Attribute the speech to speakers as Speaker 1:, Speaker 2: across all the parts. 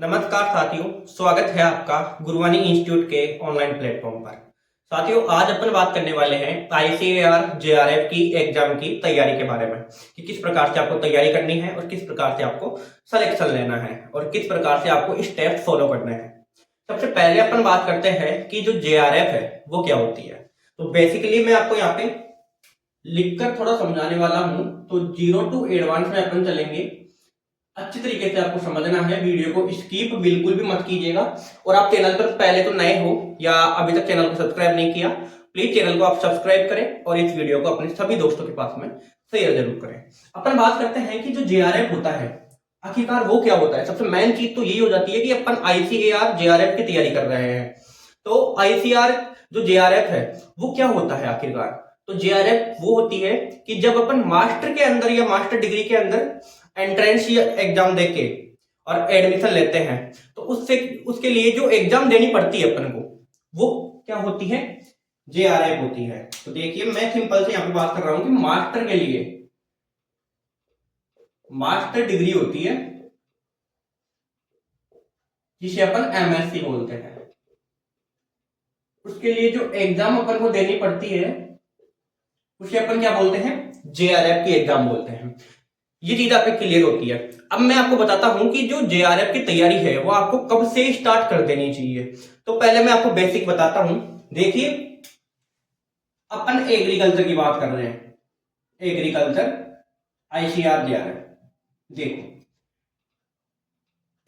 Speaker 1: नमस्कार साथियों, स्वागत है आपका गुरुवाणी इंस्टीट्यूट के ऑनलाइन प्लेटफॉर्म पर। साथियों, आज अपन बात करने वाले हैं आईसीएआर जेआरएफ की एग्जाम की तैयारी के बारे में कि किस प्रकार से आपको तैयारी करनी है और किस प्रकार से आपको सिलेक्शन लेना है और किस प्रकार से आपको स्टेप फॉलो करने हैं। सबसे पहले अपन बात करते हैं कि जो जेआरएफ है वो क्या होती है। तो बेसिकली मैं आपको यहाँ पे लिखकर थोड़ा समझाने वाला हूं। तो 0 to एडवांस में अपन चलेंगे। अच्छी तरीके से आपको समझना है, वीडियो को स्किप बिल्कुल भी मत कीजिएगा। और आप चैनल पर पहले तो नए हो या अभी तक चैनल को सब्सक्राइब नहीं किया, प्लीज चैनल को आप सब्सक्राइब करें और इस वीडियो को अपने सभी दोस्तों के पास में शेयर जरूर करें। अपन बात करते हैं कि जो जेआरएफ होता है आखिरकार वो क्या होता है। सबसे मेन चीज तो यही हो जाती है कि अपन आईसीएआर जेआरएफ की तैयारी कर रहे हैं। तो आईसीआर जो जेआरएफ है वो क्या होता है आखिरकार। तो जेआरएफ वो होती है कि जब अपन मास्टर के अंदर या मास्टर डिग्री के अंदर एंट्रेंस एग्जाम देके और एडमिशन लेते हैं तो उससे उसके लिए जो एग्जाम देनी पड़ती है अपन को वो क्या होती है, जेआरएफ होती है। तो देखिए, मैं सिंपल से यहाँ पे बात कर रहा हूं कि मास्टर के लिए मास्टर डिग्री होती है जिसे अपन एमएससी बोलते हैं। उसके लिए जो एग्जाम अपन को देनी पड़ती है उसे अपन क्या बोलते हैं, जेआरएफ की एग्जाम बोलते हैं। ये चीज आपकी क्लियर होती है। अब मैं आपको बताता हूं कि जो जेआरएफ की तैयारी है वो आपको कब से स्टार्ट कर देनी चाहिए। तो पहले मैं आपको बेसिक बताता हूं। देखिए, अपन एग्रीकल्चर की बात कर रहे हैं, एग्रीकल्चर आईसीआर जेआरएफ। देखो,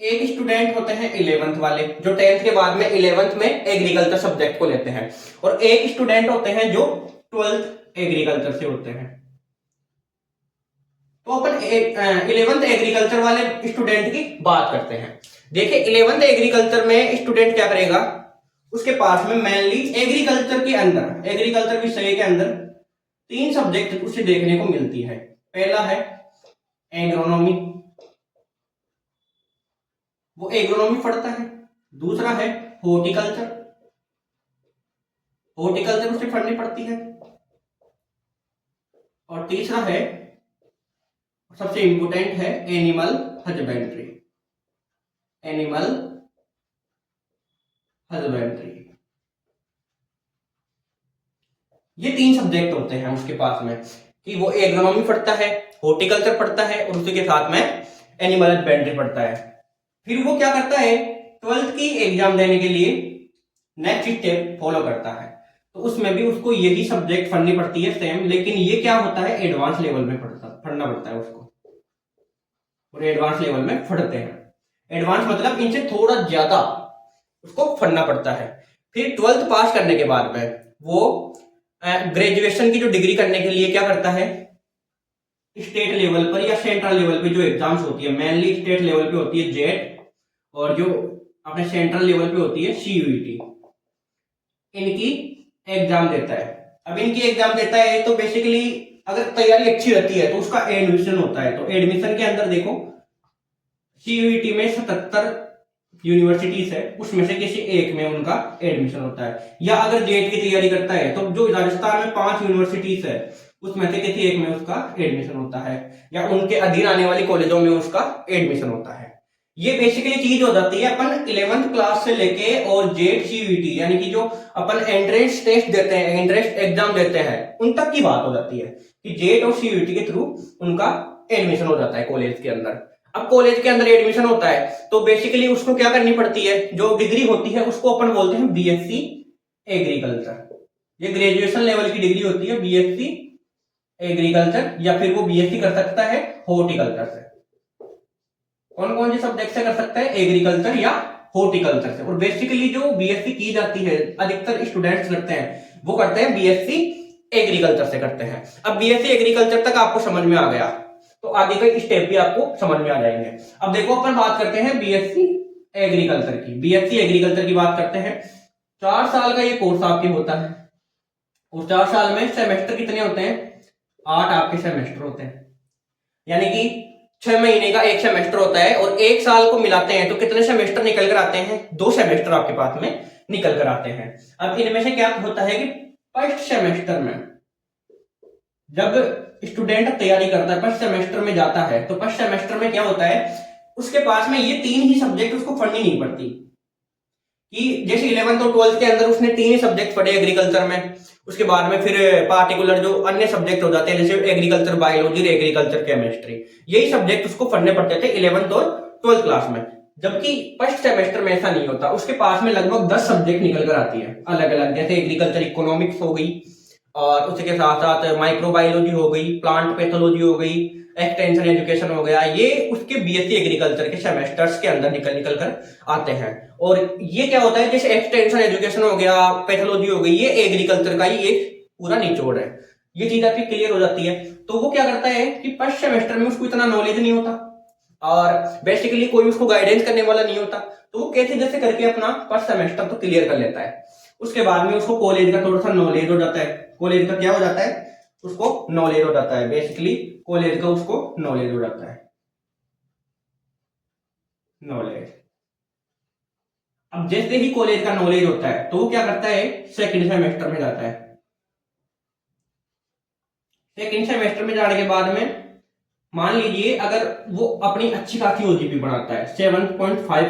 Speaker 1: एक स्टूडेंट होते हैं 11th वाले जो 10th के बाद में 11th में एग्रीकल्चर सब्जेक्ट को लेते हैं, और एक स्टूडेंट होते हैं जो 12th एग्रीकल्चर से होते हैं। तो अपन 11th एग्रीकल्चर वाले स्टूडेंट की बात करते हैं। देखिए, 11th एग्रीकल्चर में स्टूडेंट क्या करेगा, उसके पास में मेनली एग्रीकल्चर के अंदर, एग्रीकल्चर विषय के अंदर 3 सब्जेक्ट उसे देखने को मिलती है। पहला है एग्रोनॉमी, वो एग्रोनॉमी पढ़ता है। दूसरा है हॉर्टिकल्चर, हॉर्टिकल्चर उसे पढ़नी पड़ती है। और तीसरा है, सबसे इंपोर्टेंट है, एनिमल हस्बेंड्री, एनिमल हस्बेंड्री। ये 3 सब्जेक्ट होते हैं उसके पास में कि वो एग्रोनॉमी पढ़ता है, हॉर्टिकल्चर पढ़ता है और उसके साथ में एनिमल हस्बेंड्री पढ़ता है। फिर वो क्या करता है, 12th की एग्जाम देने के लिए नेक्स्ट स्टेप फॉलो करता है। तो उसमें भी उसको यही सब्जेक्ट पढ़नी पड़ती है सेम, लेकिन ये क्या होता है, एडवांस लेवल में पढ़ना पड़ता है उसको, और एडवांस लेवल में पढ़ते हैं। एडवांस मतलब इनसे थोड़ा ज्यादा उसको पढ़ना पड़ता है। फिर 12th पास करने के बाद में वो ग्रेजुएशन की जो डिग्री करने के लिए क्या करता है, स्टेट लेवल पर या सेंट्रल लेवल पे जो एग्जाम्स होती है, मेनली स्टेट लेवल पे होती है जेट, और जो अपने सेंट्रल लेवल पे होती है सीयूईटी, इनकी एग्जाम देता है। अब इनकी एग्जाम देता है तो बेसिकली अगर तैयारी अच्छी रहती है तो उसका एडमिशन होता है। तो एडमिशन के अंदर देखो, सीयूईटी में 77 यूनिवर्सिटीज है, उसमें से किसी एक में उनका एडमिशन होता है। या अगर जेट की तैयारी करता है तो जो राजस्थान में 5 यूनिवर्सिटीज है उसमें से किसी एक में उसका एडमिशन होता है, या उनके अधीन आने वाली कॉलेजों में उसका एडमिशन होता है। ये बेसिकली चीज हो जाती है अपन 11th क्लास से लेके और जेट सीयूईटी यानी कि जो अपन एंट्रेंस टेस्ट देते हैं, एंट्रेंस एग्जाम देते हैं, उन तक की बात हो जाती है कि जेट और सीयूईटी के थ्रू उनका एडमिशन हो जाता है कॉलेज के अंदर। अब कॉलेज के अंदर एडमिशन होता है तो बेसिकली उसको क्या करनी पड़ती है, जो डिग्री होती है उसको अपन बोलते हैं बीएससी एग्रीकल्चर। ये ग्रेजुएशन लेवल की डिग्री होती है, बीएससी एग्रीकल्चर, या फिर वो बीएससी कर सकता है हॉर्टिकल्चर से। कौन कौन से सब्जेक्ट से कर सकता है, एग्रीकल्चर या हॉर्टिकल्चर से। और बेसिकली जो बीएससी की जाती है, अधिकतर स्टूडेंट्स करते हैं वो करते हैं बीएससी एग्रीकल्चर से करते हैं। अब बीएससी एग्रीकल्चर तक आपको समझ में आ गया तो आगे के स्टेप भी आपको समझ में आ जाएंगे। अब देखो, अपन बात करते हैं बीएससी एग्रीकल्चर की। बीएससी एग्रीकल्चर की बात करते हैं, 4 साल का ये कोर्स आपके होता है, और 4 साल में सेमेस्टर कितने होते हैं, 8 आपके सेमेस्टर होते हैं। यानी कि 6 महीने का एक सेमेस्टर होता है, और 1 साल को मिलाते हैं तो कितने सेमेस्टर निकल कर आते हैं, 2 सेमेस्टर आपके पास में निकल कर आते हैं। अब इनमें से क्या होता है कि फर्स्ट सेमेस्टर में जब स्टूडेंट तैयारी करता है, फर्स्ट सेमेस्टर में जाता है, तो फर्स्ट सेमेस्टर में क्या होता है, उसके पास में ये 3 ही सब्जेक्ट उसको पढ़नी नहीं पड़ती, कि जैसे 11th और 12th के अंदर उसने 3 ही सब्जेक्ट पढ़े एग्रीकल्चर में, उसके बाद में फिर पार्टिकुलर जो अन्य सब्जेक्ट हो जाते हैं जैसे एग्रीकल्चर बायोलॉजी, एग्रीकल्चर केमिस्ट्री, यही सब्जेक्ट उसको पढ़ने पड़ते थे 11th और 12th क्लास में। जबकि फर्स्ट सेमेस्टर में ऐसा नहीं होता, उसके पास में लगभग 10 सब्जेक्ट निकल कर आती है अलग अलग, जैसे एग्रीकल्चर इकोनॉमिक्स हो गई, और उसके साथ साथ माइक्रोबायोलॉजी हो गई, प्लांट पैथोलॉजी हो गई, एक्सटेंशन एजुकेशन हो गया, ये उसके बीएससी एग्रीकल्चर के सेमेस्टर्स के अंदर निकल निकल कर आते हैं। और ये क्या होता है, जैसे एक्सटेंशन एजुकेशन हो गया, पैथोलॉजी हो गई, ये एग्रीकल्चर का ही एक पूरा निचोड़ है। ये चीज आपकी क्लियर हो जाती है। तो वो क्या करता है कि फर्स्ट सेमेस्टर में उसको इतना नॉलेज नहीं होता और बेसिकली कोई उसको गाइडेंस करने वाला नहीं होता, तो वो कैसे जैसे करके अपना फर्स्ट सेमेस्टर तो क्लियर कर लेता है। उसके बाद में उसको कॉलेज का थोड़ा सा नॉलेज हो जाता है। कॉलेज का क्या हो जाता है, उसको नॉलेज हो जाता है, बेसिकली कॉलेज का उसको नॉलेज हो जाता है, नॉलेज। अब जैसे ही कॉलेज का नॉलेज होता है तो वो क्या करता है, सेकंड सेमेस्टर में जाता है। सेकंड सेमेस्टर में जाने के बाद में मान लीजिए अगर वो अपनी अच्छी खासी ओजीपी बनाता है, 7.5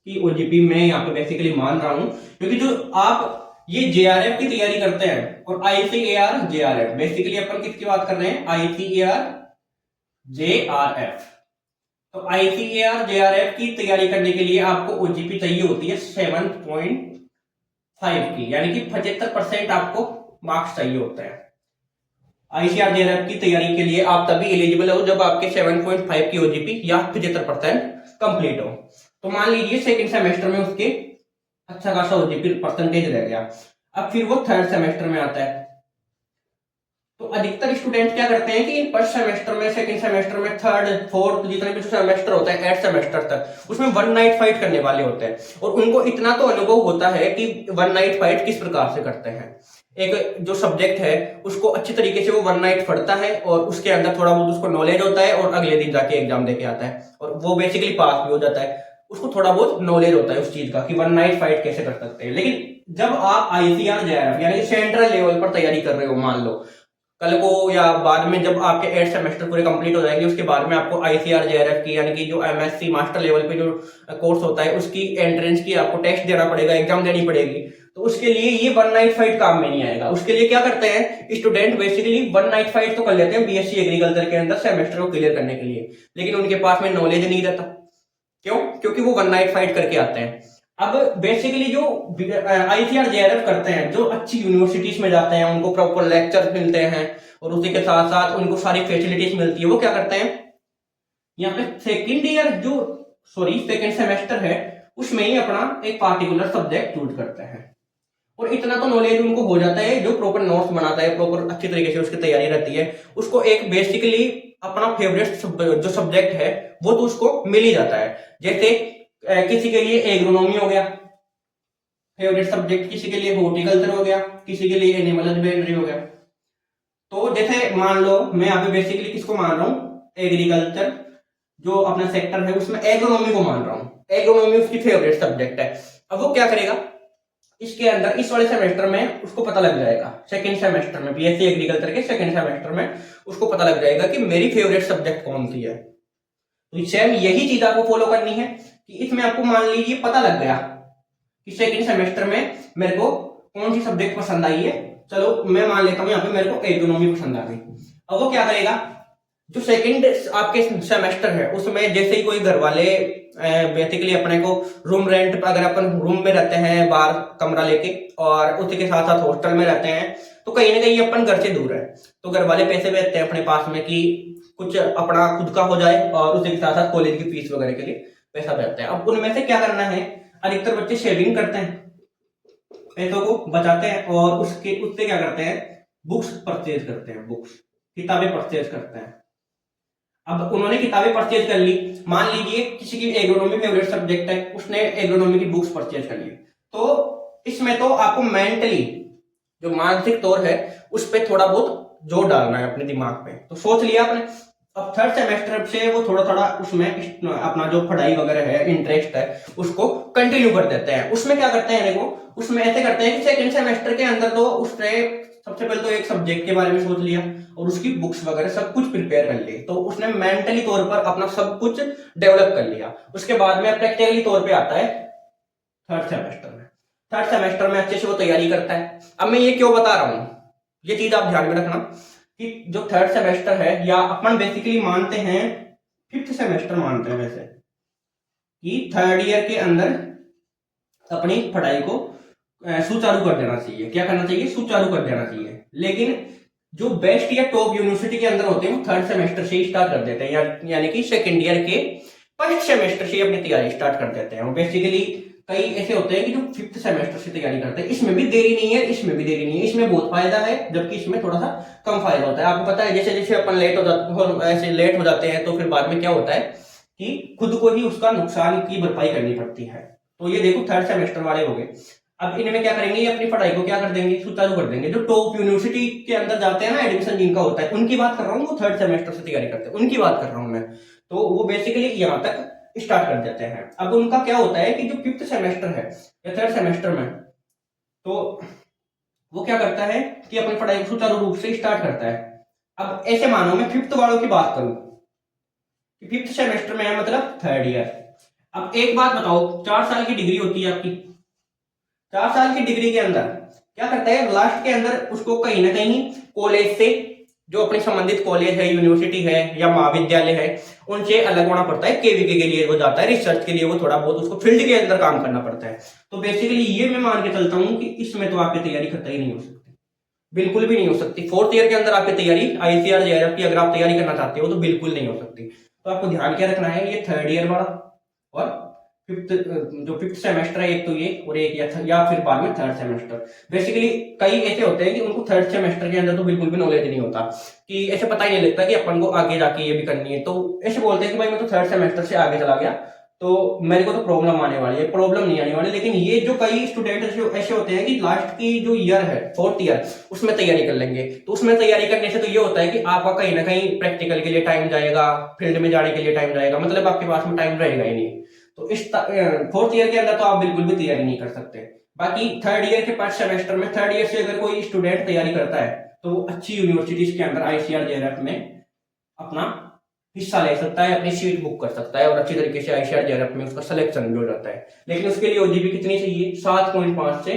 Speaker 1: की ओजीपी मैं यहाँ पे बेसिकली मान रहा हूं, क्योंकि जो आप ये जेआरएफ की तैयारी करते हैं और आईसीएआर जेआरएफ, बेसिकली अपन किसकी बात कर रहे हैं, आईसीएआर जेआरएफ। तो आईसीएआर जेआरएफ की तैयारी करने के लिए आपको ओजीपी चाहिए होती है 7.5 की, यानी कि 75% आपको मार्क्स चाहिए होता है। आईसीआर जेआरएफ की तैयारी के लिए आप तभी एलिजिबल हो जब आपके 7.5 की ओजीपी या 75% कंप्लीट हो। तो मान लीजिए सेकंड सेमेस्टर में उसके अच्छा खासा ओजीपी परसेंटेज रह गया, अब फिर वो थर्ड सेमेस्टर में आता है। तो अधिकतर स्टूडेंट क्या करते हैं कि फर्स्ट सेमेस्टर में, सेकंड सेमेस्टर में, थर्ड फोर्थ जितने भी सेमेस्टर होता है 8 सेमेस्टर तक, उसमें वन नाइट फाइट करने वाले होते हैं और उनको इतना तो अनुभव होता है कि वन नाइट फाइट किस प्रकार से करते हैं। एक जो सब्जेक्ट है उसको अच्छी तरीके से वो वन नाइट पढ़ता है और उसके अंदर थोड़ा बहुत उसको नॉलेज होता है और अगले दिन जाके एग्जाम देके आता है और वो बेसिकली पास भी हो जाता है। उसको थोड़ा बहुत नॉलेज होता है उस चीज का कि वन नाइट फाइट कैसे कर सकते हैं। लेकिन जब आप आईसीआर जेआरएफ यानी सेंट्रल लेवल पर तैयारी कर रहे हो, मान लो कल को या बाद में जब आपके 8 सेमेस्टर पूरे कंप्लीट हो जाएंगे, उसके बाद में आपको आईसीआर जेआरएफ की यानी कि जो एमएससी मास्टर लेवल पे जो कोर्स होता है उसकी एंट्रेंस की आपको टेस्ट देना पड़ेगा, एग्जाम देनी पड़ेगी। तो उसके लिए ये वन नाइट फाइट काम में नहीं आएगा। उसके लिए क्या करते हैं student, basically one night fight तो कर लेते हैं बीएससी एग्रीकल्चर के अंदर सेमेस्टर को क्लियर करने के लिए, लेकिन उनके पास में नॉलेज नहीं रहता। क्यों? क्योंकि वो वन नाइट फाइट करके आते हैं। अब बेसिकली जो आईसीआर जेआरएफ करते हैं, जो अच्छी यूनिवर्सिटीज में जाते हैं, उनको प्रॉपर लेक्चर मिलते हैं और उसी के साथ साथ उनको सारी फैसिलिटीज मिलती है, वो क्या करते हैं यहाँ पे सेकेंड ईयर जो सेकेंड सेमेस्टर है उसमें ही अपना एक पार्टिकुलर सब्जेक्ट चूज करते हैं और इतना तो नॉलेज उनको हो जाता है, जो प्रॉपर नोट्स बनाता है, प्रॉपर अच्छी तरीके से उसकी तैयारी रहती है, उसको एक बेसिकली अपना फेवरेट जो सब्जेक्ट है वो तो उसको मिल ही जाता है। जैसे किसी के लिए एग्रोनॉमी हो गया फेवरेट सब्जेक्ट, किसी के लिए हॉर्टिकल्चर हो गया, किसी के लिए एनिमल हस्बेंड्री हो गया। तो जैसे मान लो मैं यहाँ पे बेसिकली किसको मान रहा हूँ, एग्रीकल्चर जो अपना सेक्टर है उसमें एग्रोनॉमी को मान रहा हूँ, एग्रोनॉमी उसकी फेवरेट सब्जेक्ट है। अब वो क्या करेगा इसके अंदर, इस वाले सेमेस्टर में उसको पता लग जाएगा, सेकंड सेमेस्टर में बीएससी एग्रीकल्चर के सेकंड सेमेस्टर में उसको पता लग जाएगा कि मेरी फेवरेट सब्जेक्ट कौन सी है। तो सेम यही चीज आपको फॉलो करनी है कि इसमें आपको मान लीजिए पता लग गया कि सेकंड सेमेस्टर में मेरे को कौन सी सब्जेक्ट पसंद आई है, चलो मैं मान लेता हूं यहाँ पे मेरे को एग्रोनॉमी पसंद आ गई। अब वो क्या करेगा, जो सेकंड आपके सेमेस्टर है उसमें जैसे ही कोई घर वाले बेसिकली अपने को रूम रेंट, अगर अपन रूम में रहते हैं बाहर कमरा लेके और उसी के साथ साथ हॉस्टल में रहते हैं, तो कहीं ना कहीं अपन घर से दूर है, तो घर वाले पैसे भेजते हैं अपने पास में कि कुछ अपना खुद का हो जाए और उसी के साथ साथ कॉलेज की फीस वगैरह के लिए पैसा भेजते हैं। अब उनमें से क्या करना है, अधिकतर बच्चे सेविंग करते हैं, पैसों को बचाते हैं और उससे क्या करते हैं, बुक्स परचेज करते हैं, बुक्स किताबें परचेज करते हैं। अब उन्होंने किताबें परचेज कर ली, मान लीजिए किसी की एग्रोनॉमी फेवरेट सब्जेक्ट है, उसने एग्रोनॉमी की बुक्स परचेज कर ली, तो इसमें तो आपको मेंटली जो मानसिक तौर है उस पर थोड़ा बहुत जोर डालना है अपने दिमाग पे। तो सोच लिया आपने, अब थर्ड सेमेस्टर से वो थोड़ा थोड़ा उसमें अपना जो पढ़ाई वगैरह है, इंटरेस्ट है, उसको कंटिन्यू कर देते हैं। उसमें क्या करते हैं, देखो उसमें ऐसे करते हैं कि सेकंड सेमेस्टर के अंदर तो उसने सबसे पहले तो एक सब्जेक्ट के बारे में सोच लिया और उसकी बुक्स वगैरह सब कुछ प्रिपेयर कर ली, तो उसने मेंटली तौर पर अपना सब कुछ डेवलप कर लिया। उसके बाद में प्रैक्टिकली तौर पे आता है थर्ड सेमेस्टर में। थर्ड सेमेस्टर में अच्छे से वो तैयारी करता है। अब मैं ये क्यों बता रहा हूँ, ये चीज आप ध्यान में रखना कि जो थर्ड सेमेस्टर है, या अपन बेसिकली मानते हैं फिफ्थ सेमेस्टर मानते हैं वैसे, कि थर्ड ईयर के अंदर अपनी पढ़ाई को सुचारू कर देना चाहिए। क्या करना चाहिए? सुचारू कर देना चाहिए। लेकिन जो बेस्ट या टॉप यूनिवर्सिटी के अंदर होते हैं वो थर्ड सेमेस्टर से ही स्टार्ट कर देते हैं, यानी कि सेकेंड ईयर के फर्स्ट सेमेस्टर से अपनी तैयारी स्टार्ट कर देते हैं। बेसिकली कई ऐसे होते हैं कि जो फिफ्थ सेमेस्टर से तैयारी करते हैं। इसमें भी देरी नहीं है, इसमें भी देरी नहीं है, इसमें बहुत फायदा है, जबकि इसमें थोड़ा सा कम फायदा होता है। आपको पता है जैसे जैसे अपन लेट हो जाते हैं तो फिर बाद में क्या होता है कि खुद को ही उसका नुकसान की भरपाई करनी पड़ती है। तो ये देखो थर्ड सेमेस्टर वाले हो गए। अब इनमें क्या करेंगे, ये अपनी पढ़ाई को क्या कर देंगे, सुचारू कर देंगे। जो टॉप यूनिवर्सिटी के अंदर जाते हैं ना, एडमिशन जिनका होता है, उनकी बात कर रहा हूँ, वो थर्ड सेमेस्टर से तैयारी करते हैं, उनकी बात कर रहा हूँ मैं। तो वो बेसिकली यहाँ तक स्टार्ट कर देते हैं। अब उनका क्या होता है कि जो फिफ्थ सेमेस्टर है या थर्ड सेमेस्टर में, तो वो क्या करता है कि अपनी पढ़ाई को सुचारू रूप से स्टार्ट करता है। अब ऐसे मानो मैं फिफ्थ वालों की बात करूं कि फिफ्थ सेमेस्टर में है, मतलब थर्ड ईयर। अब एक बात बताओ, 4 साल की डिग्री होती है आपकी, 4 साल की डिग्री के अंदर क्या करता है, लास्ट के अंदर उसको कहीं ना कहीं कॉलेज से, जो अपनी संबंधित कॉलेज है, यूनिवर्सिटी है या महाविद्यालय है, उनसे अलग होना पड़ता है। केवीके के लिए वो जाता है, रिसर्च के लिए वो थोड़ा बहुत उसको फील्ड के अंदर काम करना पड़ता है। तो बेसिकली ये मैं मान के चलता हूं कि इसमें तो आपकी तैयारी खत्म ही नहीं हो सकती, बिल्कुल भी नहीं हो सकती। फोर्थ ईयर के अंदर आपकी तैयारी आईसीआर जेआरएफ की अगर आप तैयारी करना चाहते हो तो बिल्कुल नहीं हो सकती। तो आपको ध्यान क्या रखना है, ये थर्ड ईयर वाला और फिफ्थ, जो फिफ्थ सेमेस्टर है एक तो ये, और एक या फिर बाद में थर्ड सेमेस्टर। बेसिकली कई ऐसे होते हैं कि उनको थर्ड सेमेस्टर के अंदर तो बिल्कुल भी नॉलेज नहीं होता, कि ऐसे पता ही नहीं लगता कि अपन को आगे जाके ये भी करनी है। तो ऐसे बोलते हैं कि भाई मैं तो थर्ड सेमेस्टर से आगे चला गया तो मेरे को तो प्रॉब्लम आने वाली है। प्रॉब्लम नहीं आने वाली, लेकिन ये जो कई स्टूडेंट ऐसे होते हैं कि लास्ट की जो ईयर है, फोर्थ ईयर, उसमें तैयारी कर लेंगे। तो उसमें तैयारी करने से तो ये होता है कि आपका कहीं ना कहीं प्रैक्टिकल के लिए टाइम जाएगा, फील्ड में जाने के लिए टाइम जाएगा, मतलब आपके पास में टाइम रहेगा ही नहीं। तो इस फोर्थ ईयर के अंदर तो आप बिल्कुल भी तैयारी नहीं कर सकते। बाकी थर्ड ईयर के फर्स्ट सेमेस्टर में, थर्ड ईयर से अगर कोई स्टूडेंट तैयारी करता है तो वो अच्छी यूनिवर्सिटीज के अंदर आईसीआर जेआरएफ में अपना हिस्सा ले सकता है, अपनी सीट बुक कर सकता है और अच्छी तरीके से आईसीआर जेआरएफ में उसका सिलेक्शन भी हो जाता है। लेकिन उसके लिए ओजीपी कितनी चाहिए, 7.5 से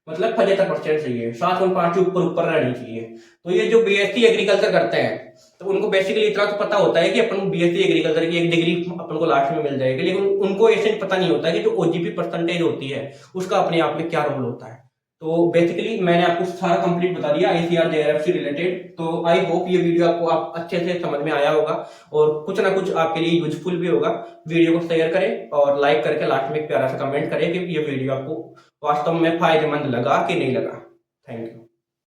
Speaker 1: मतलब 75% चाहिए, 7.5 के ऊपर ऊपर रहनी चाहिए। तो ये जो बीएससी एग्रीकल्चर करते हैं तो उनको बेसिकली इतना तो पता होता है कि अपन बीएससी एग्रीकल्चर की एक डिग्री अपन को लास्ट में मिल जाएगी, लेकिन उनको ऐसे पता नहीं होता कि जो ओजीपी परसेंटेज होती है उसका अपने आप में क्या रोल होता है। तो बेसिकली मैंने आपको सारा कंप्लीट बता दिया आईसीआर जेआरएफ से रिलेटेड। तो आई होप ये वीडियो आपको अच्छे से समझ में आया होगा और कुछ ना कुछ आपके लिए यूजफुल भी होगा। वीडियो को शेयर करें और लाइक करके लास्ट में एक प्यारा सा कमेंट करें कि ये वीडियो आपको वास्तव में फायदेमंद लगा कि नहीं लगा। Thank you.